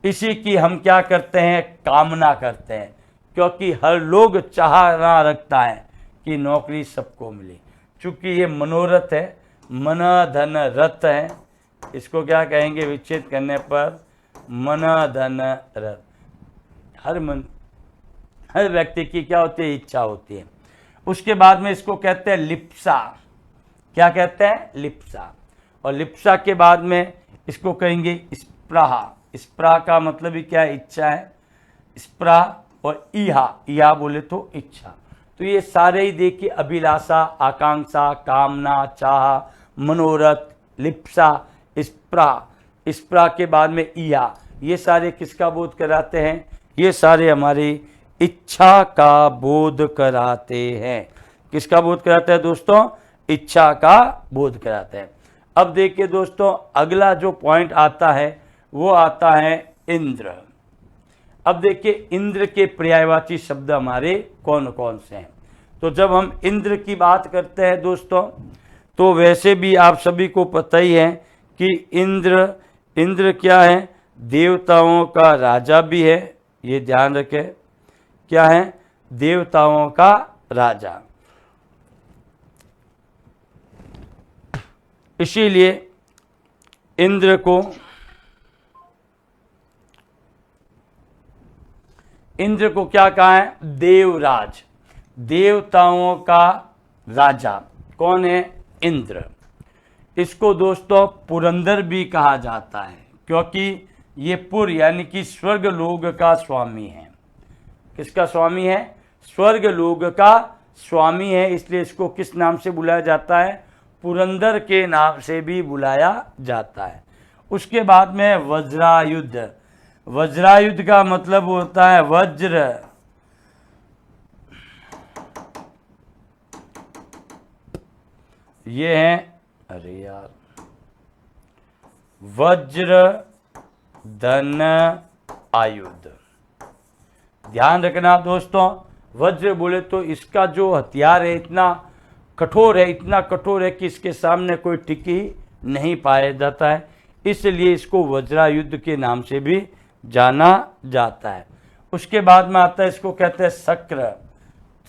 इसी की हम क्या करते हैं, कामना करते हैं, क्योंकि हर लोग चाहना रखता है कि नौकरी सबको मिले। चूंकि ये मनोरथ है, मन धन रथ है, इसको क्या कहेंगे विच्छेद करने पर, मन धन रथ। हर व्यक्ति की क्या होती है, इच्छा होती है। उसके बाद में इसको कहते हैं लिप्सा। क्या कहते हैं, लिप्सा। और लिप्सा के बाद में इसको कहेंगे स्पृहा। स्पृहा का मतलब ही क्या है, इच्छा है। स्पृहा और इहा बोले तो इच्छा। तो ये सारे ही देखिए, अभिलाषा, आकांक्षा, कामना, चाह, मनोरथ, लिप्सा, स्पृहा। स्पृहा के बाद में इहा, ये सारे किसका बोध कराते हैं, ये सारे हमारी इच्छा का बोध कराते हैं। किसका बोध कराते हैं दोस्तों, इच्छा का बोध कराते हैं। अब देखिए दोस्तों, अगला जो पॉइंट आता है वो आता है इंद्र। अब देखिए इंद्र के पर्यायवाची शब्द हमारे कौन कौन से हैं। तो जब हम इंद्र की बात करते हैं दोस्तों, तो वैसे भी आप सभी को पता ही है कि इंद्र क्या है, देवताओं का राजा भी है। ये ध्यान रखें, क्या है, देवताओं का राजा। इसीलिए इंद्र को क्या कहा है, देवराज, देवताओं का राजा। कौन है, इंद्र। इसको दोस्तों पुरंदर भी कहा जाता है, क्योंकि ये पुर यानी कि स्वर्ग लोक का स्वामी है। किसका स्वामी है, स्वर्ग लोक का स्वामी है। इसलिए इसको किस नाम से बुलाया जाता है, पुरंदर के नाम से भी बुलाया जाता है। उसके बाद में वज्रायुध। वज्रायुध का मतलब होता है वज्र। ये है, अरे यार, वज्र धन आयुध। ध्यान रखना दोस्तों, वज्र बोले तो इसका जो हथियार है इतना कठोर है, इतना कठोर है कि इसके सामने कोई टिक ही नहीं पाया जाता है। इसलिए इसको वज्रायुध के नाम से भी जाना जाता है। उसके बाद में आता है, इसको कहते हैं शक्र।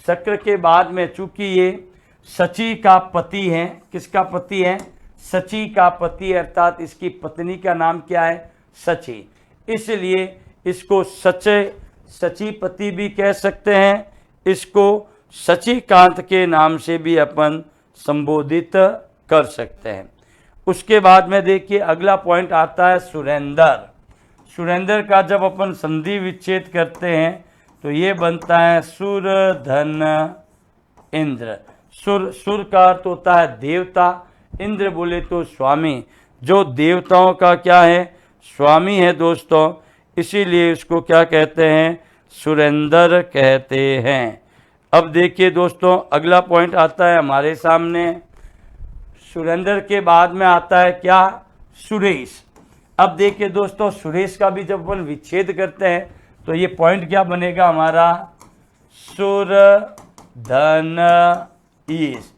शक्र के बाद में चूंकि ये शची का पति है, किसका पति है, शची का पति, अर्थात इसकी पत्नी का नाम क्या है, शची। इसलिए इसको शचीपति भी कह सकते हैं, इसको शचीकांत के नाम से भी अपन संबोधित कर सकते हैं। उसके बाद में देखिए अगला पॉइंट आता है सुरेंद्र। सुरेंद्र का जब अपन संधि विच्छेद करते हैं तो ये बनता है सुर धन इंद्र। सुर का अर्थ होता है देवता, इंद्र बोले तो स्वामी, जो देवताओं का क्या है, स्वामी है दोस्तों। इसीलिए इसको क्या कहते हैं, सुरेंद्र कहते हैं। अब देखिए दोस्तों अगला पॉइंट आता है हमारे सामने। सुरेंद्र के बाद में आता है क्या, सुरेश। अब देखिए दोस्तों, सुरेश का भी जब अपन विच्छेद करते हैं तो ये पॉइंट क्या बनेगा हमारा, सुर धन ईश।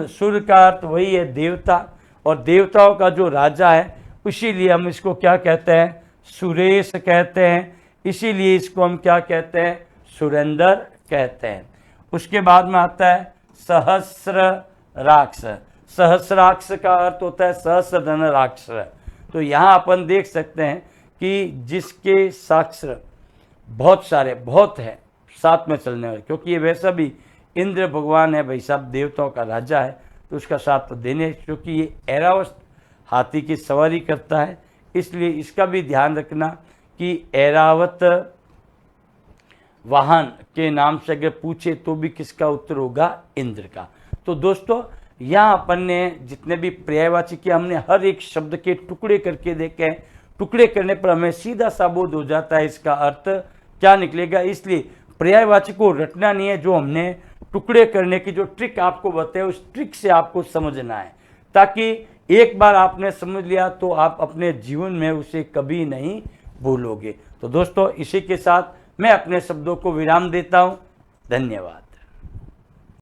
सुर का अर्थ वही है देवता, और देवताओं का जो राजा है, इसीलिए हम इसको क्या कहते हैं, सुरेश कहते हैं। इसीलिए इसको हम क्या कहते हैं, सुरेंद्र कहते हैं। उसके बाद में आता है सहस्र राक्ष। सहस्राक्ष का अर्थ होता है सहस्र धन राक्ष। तो यहाँ अपन देख सकते हैं कि जिसके साक्षर बहुत सारे, बहुत है साथ में चलने वाले, क्योंकि ये वैसा भी इंद्र भगवान है भाई साहब, देवताओं का राजा है, तो उसका साथ तो देने, क्योंकि ये ऐरावत हाथी की सवारी करता है, इसलिए इसका भी ध्यान रखना कि ऐरावत वाहन के नाम से अगर पूछे तो भी किसका उत्तर होगा, इंद्र का। तो दोस्तों यहाँ अपन ने जितने भी पर्यायवाची किया, हमने हर एक शब्द के टुकड़े करके देखे हैं। टुकड़े करने पर हमें सीधा सा बोध हो जाता है इसका अर्थ क्या निकलेगा। इसलिए पर्यायवाची को रटना नहीं है, जो हमने टुकड़े करने की जो ट्रिक आपको बताया उस ट्रिक से आपको समझना है, ताकि एक बार आपने समझ लिया तो आप अपने जीवन में उसे कभी नहीं भूलोगे। तो दोस्तों इसी के साथ मैं अपने शब्दों को विराम देता हूं। धन्यवाद।